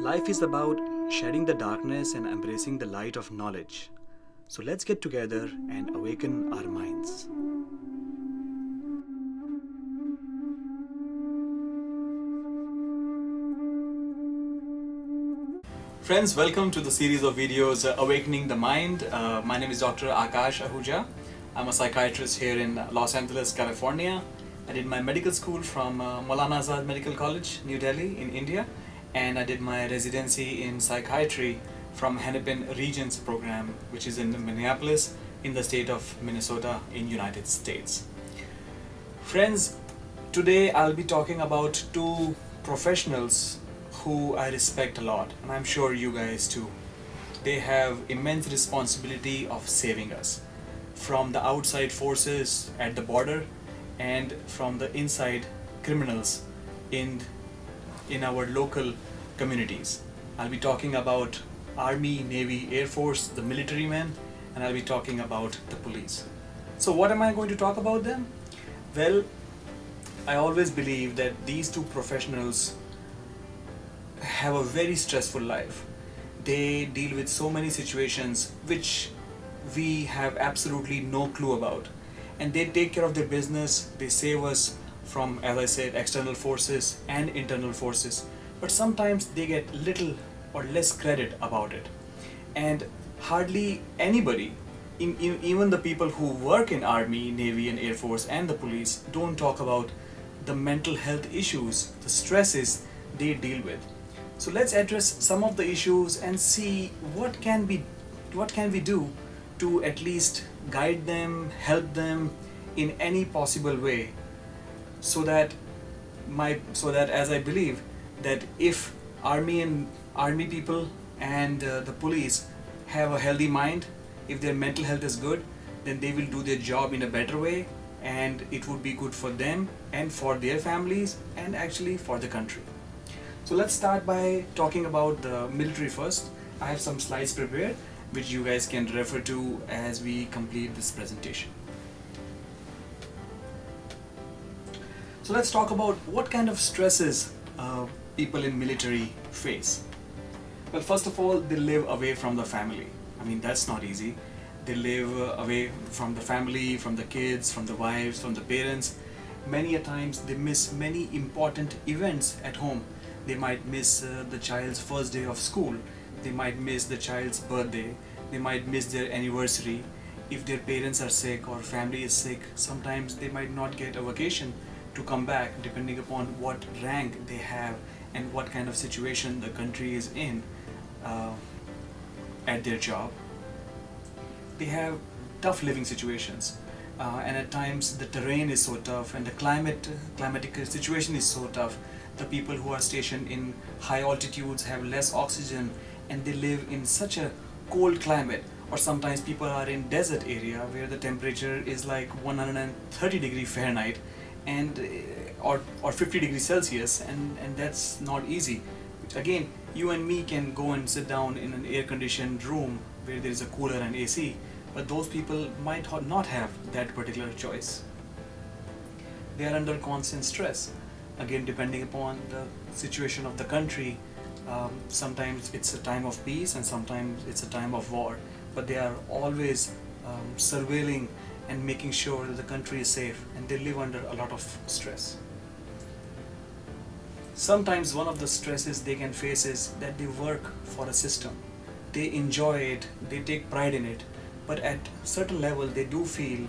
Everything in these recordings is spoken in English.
Life is about shedding the darkness and embracing the light of knowledge. So let's get together and awaken our minds. Friends, welcome to the series of videos Awakening the Mind. My name is Dr.Aakash Ahuja. I'm a psychiatrist here in Los Angeles, California. I did my medical school from Maulana Azad Medical College, New Delhi in India, and I did my residency in psychiatry from Hennepin Regents program, which is in Minneapolis in the state of Minnesota in United States. Friends, today I'll be talking about two professionals who I respect a lot, and I'm sure you guys too. They have immense responsibility of saving us from the outside forces at the border and from the inside criminals in our local communities. I'll be talking about Army, Navy, Air Force, the military men, and I'll be talking about the police. So what am I going to talk about them? Well, I always believe that these two professionals have a very stressful life. They deal with so many situations which we have absolutely no clue about, and they take care of their business. They save us from, as I said, external forces and internal forces, but sometimes they get little or less credit about it, and hardly anybody, even the people who work in Army, Navy and Air Force and the police, don't talk about the mental health issues, the stresses they deal with. So let's address some of the issues and see what can we do to at least guide them, help them in any possible way, so that as I believe that if army people and the police have a healthy mind, if their mental health is good, then they will do their job in a better way, and it would be good for them and for their families and actually for the country. So let's start by talking about the military first. I have some slides prepared which you guys can refer to as we complete this presentation. So let's talk about what kind of stresses people in military face. Well, first of all, they live away from the family. I mean, that's not easy. They live away from the family, from the kids, from the wives, from the parents. Many a times they miss many important events at home. They might miss the child's first day of school. They might miss the child's birthday. They might miss their anniversary. If their parents are sick or family is sick, sometimes they might not get a vacation to come back, depending upon what rank they have and what kind of situation the country is in at their job. They have tough living situations, and at times the terrain is so tough and the climatic situation is so tough. The people who are stationed in high altitudes have less oxygen, and they live in such a cold climate. Or sometimes people are in desert area where the temperature is like 130 degree Fahrenheit and or 50 degrees Celsius, and that's not easy. Again, you and me can go and sit down in an air conditioned room where there is a cooler and AC, but those people might not have that particular choice. They are under constant stress. Again, depending upon the situation of the country, sometimes it's a time of peace and sometimes it's a time of war, but they are always surveilling and making sure that the country is safe, and they live under a lot of stress. Sometimes one of the stresses they can face is that they work for a system. They enjoy it, they take pride in it, but at certain level they do feel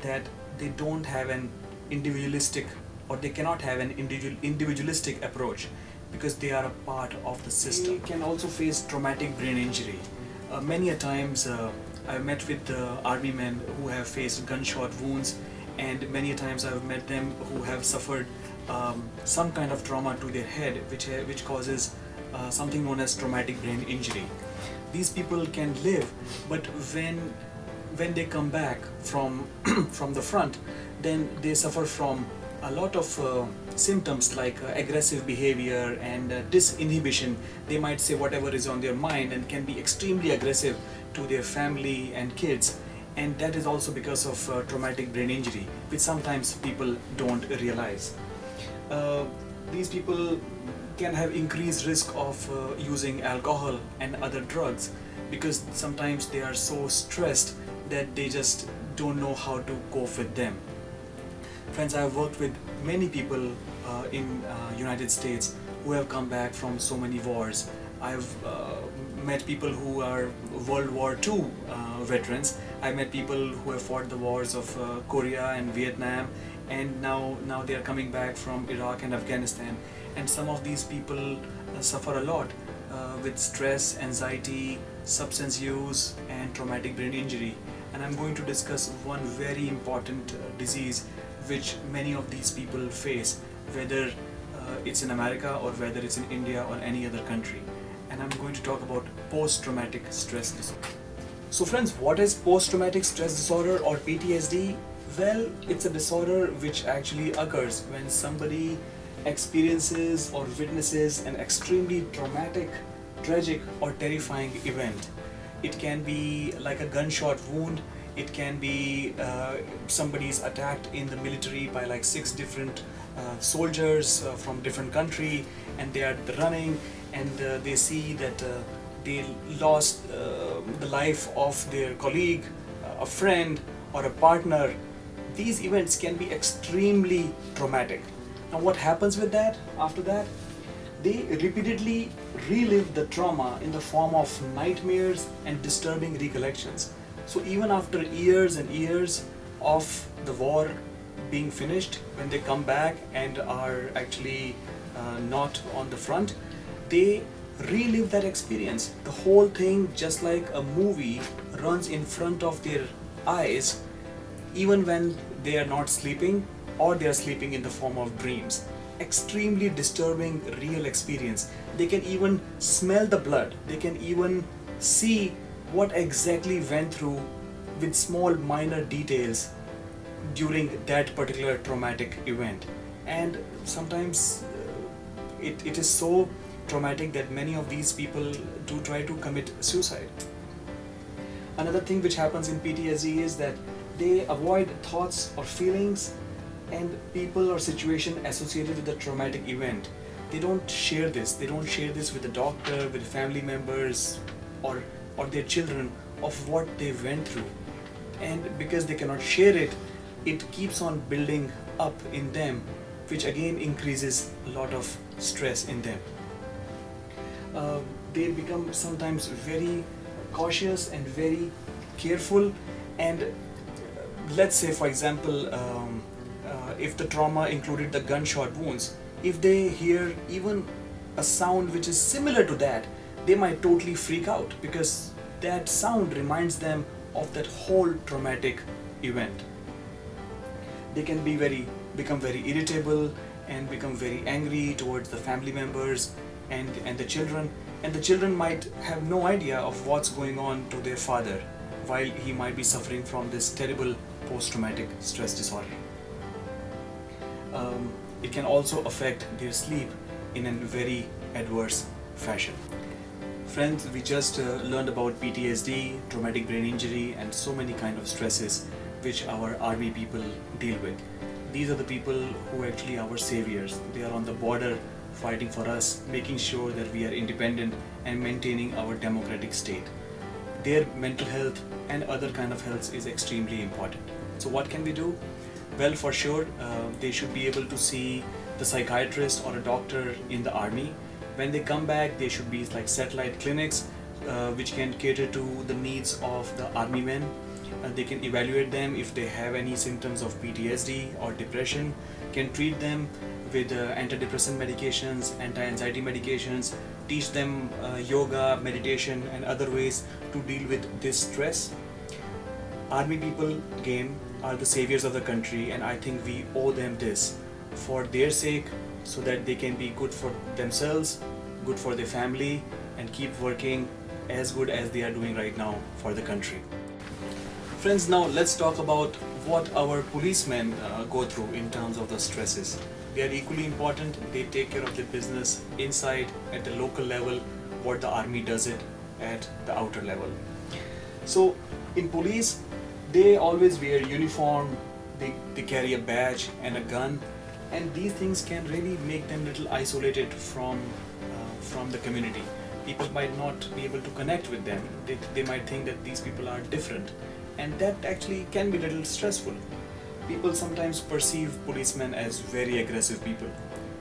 that they don't have an individualistic, or they cannot have an individualistic approach because they are a part of the system. They can also face traumatic brain injury. Many a times I've met with army men who have faced gunshot wounds, and many a times I've met them who have suffered some kind of trauma to their head which causes something known as traumatic brain injury. These people can live, but when they come back from from the front, then they suffer from a lot of symptoms like aggressive behavior and disinhibition. They might say whatever is on their mind and can be extremely aggressive to their family and kids, and that is also because of traumatic brain injury, which sometimes people don't realize. These people can have increased risk of using alcohol and other drugs, because sometimes they are so stressed that they just don't know how to cope with them. Friends, I have worked with many people in United States who have come back from so many wars. I've met people who are World War II veterans. I've met people who have fought the wars of Korea and Vietnam, and now they are coming back from Iraq and Afghanistan. And some of these people suffer a lot with stress, anxiety, substance use, and traumatic brain injury. And I'm going to discuss one very important disease which many of these people face, whether it's in America or whether it's in India or any other country. And I'm going to talk about post-traumatic stress disorder. So friends, what is post-traumatic stress disorder or PTSD? Well, it's a disorder which actually occurs when somebody experiences or witnesses an extremely traumatic, tragic or terrifying event. It can be like a gunshot wound. It can be somebody's attacked in the military by like 6 different soldiers from different country, and they are running, and they see that they lost the life of their colleague, a friend or a partner. These events can be extremely traumatic. Now what happens with that after that? They repeatedly relive the trauma in the form of nightmares and disturbing recollections. So even after years and years of the war being finished, when they come back and are actually not on the front, they relive that experience. The whole thing, just like a movie, runs in front of their eyes, even when they are not sleeping or they are sleeping in the form of dreams. Extremely disturbing real experience. They can even smell the blood. They can even see what exactly went through with small minor details during that particular traumatic event. And sometimes it is so traumatic that many of these people do try to commit suicide. Another thing which happens in PTSD is that they avoid thoughts or feelings and people or situation associated with the traumatic event. They don't share this. They don't share this with the doctor, with family members or their children of what they went through. And because they cannot share it, it keeps on building up in them, which again increases a lot of stress in them. They become sometimes very cautious and very careful, and let's say for example if the trauma included the gunshot wounds, if they hear even a sound which is similar to that, they might totally freak out because that sound reminds them of that whole traumatic event. They can become very irritable and become very angry towards the family members and the children, and the children might have no idea of what's going on to their father while he might be suffering from this terrible post-traumatic stress disorder. It can also affect their sleep in a very adverse fashion. Friends, we just learned about PTSD, traumatic brain injury, and so many kind of stresses which our army people deal with. These are the people who actually are our saviors. They are on the border fighting for us, making sure that we are independent and maintaining our democratic state. Their mental health and other kind of health is extremely important. So what can we do? Well, for sure, they should be able to see the psychiatrist or a doctor in the army. When they come back, they should be like satellite clinics which can cater to the needs of the army men. They can evaluate them if they have any symptoms of PTSD or depression, can treat them with antidepressant medications, anti-anxiety medications, teach them yoga, meditation and other ways to deal with this stress. Army people, again, are the saviors of the country, and I think we owe them this for their sake, so that they can be good for themselves, good for their family, and keep working as good as they are doing right now for the country. Friends, now let's talk about what our policemen go through in terms of the stresses. They are equally important. They take care of the business inside at the local level, what the army does it at the outer level. So in police, they always wear uniform, they carry a badge and a gun, and these things can really make them little isolated from the community. People might not be able to connect with them. They might think that these people are different, and that actually can be a little stressful. People sometimes perceive policemen as very aggressive people,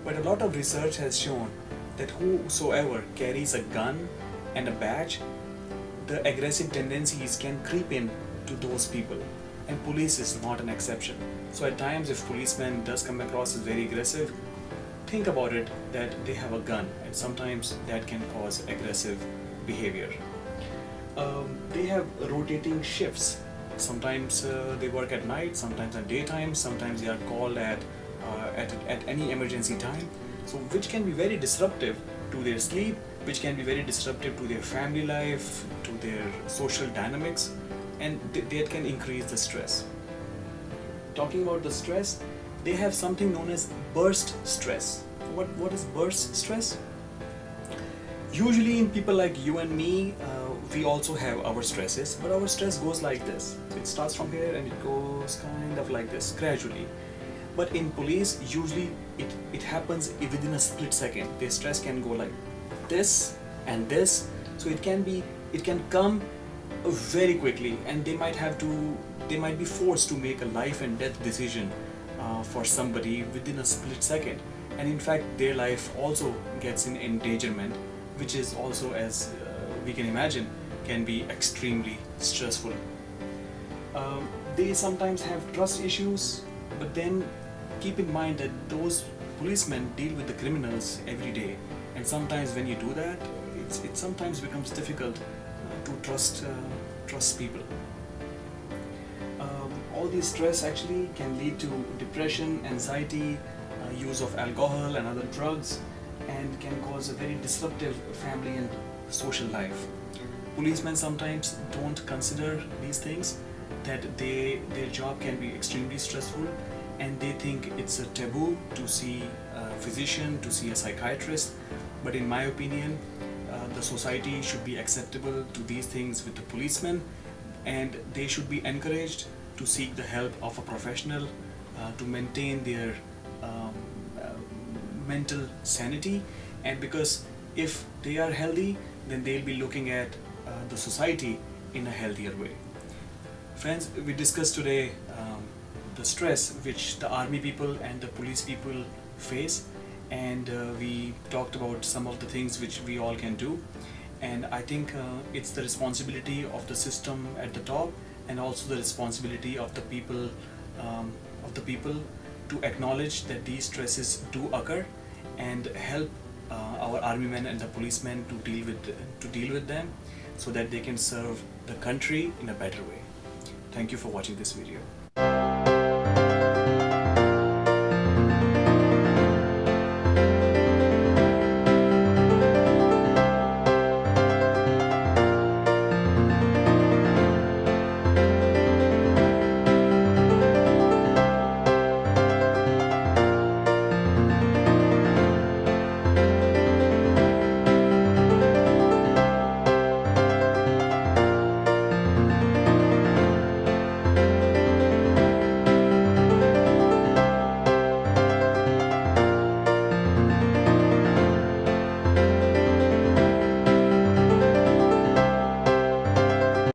but a lot of research has shown that whosoever carries a gun and a badge, the aggressive tendencies can creep in to those people, and police is not an exception. So at times, if policeman does come across as very aggressive, think about it that they have a gun, and sometimes that can cause aggressive behavior. They have rotating shifts. Sometimes they work at night, sometimes at daytime, sometimes they are called at any emergency time. So which can be very disruptive to their sleep, which can be very disruptive to their family life, to their social dynamics, and that can increase the stress. Talking about the stress, they have something known as burst stress. What is burst stress? Usually in people like you and me, we also have our stresses, but our stress goes like this. It starts from here and it goes kind of like this, gradually. But in police, usually it happens within a split second. Their stress can go like this and this, so it can come very quickly, and they might be forced to make a life and death decision for somebody within a split second, and in fact their life also gets in endangerment, which is also, as we can imagine, can be extremely stressful. They sometimes have trust issues, but then keep in mind that those policemen deal with the criminals every day, and sometimes when you do that, it sometimes becomes difficult to trust people. All this stress actually can lead to depression, anxiety, use of alcohol and other drugs, and can cause a very disruptive family and social life. Policemen sometimes don't consider these things, that their job can be extremely stressful, and they think it's a taboo to see a physician, to see a psychiatrist. But in my opinion, the society should be acceptable to these things with the policemen, and they should be encouraged to seek the help of a professional to maintain their mental sanity. And because if they are healthy, then they'll be looking at the society in a healthier way. Friends, we discussed today the stress which the army people and the police people face, and we talked about some of the things which we all can do. And I think it's the responsibility of the system at the top, and also the responsibility of the people to acknowledge that these stresses do occur, and help our army men and the policemen to deal with them, so that they can serve the country in a better way. Thank you for watching this video.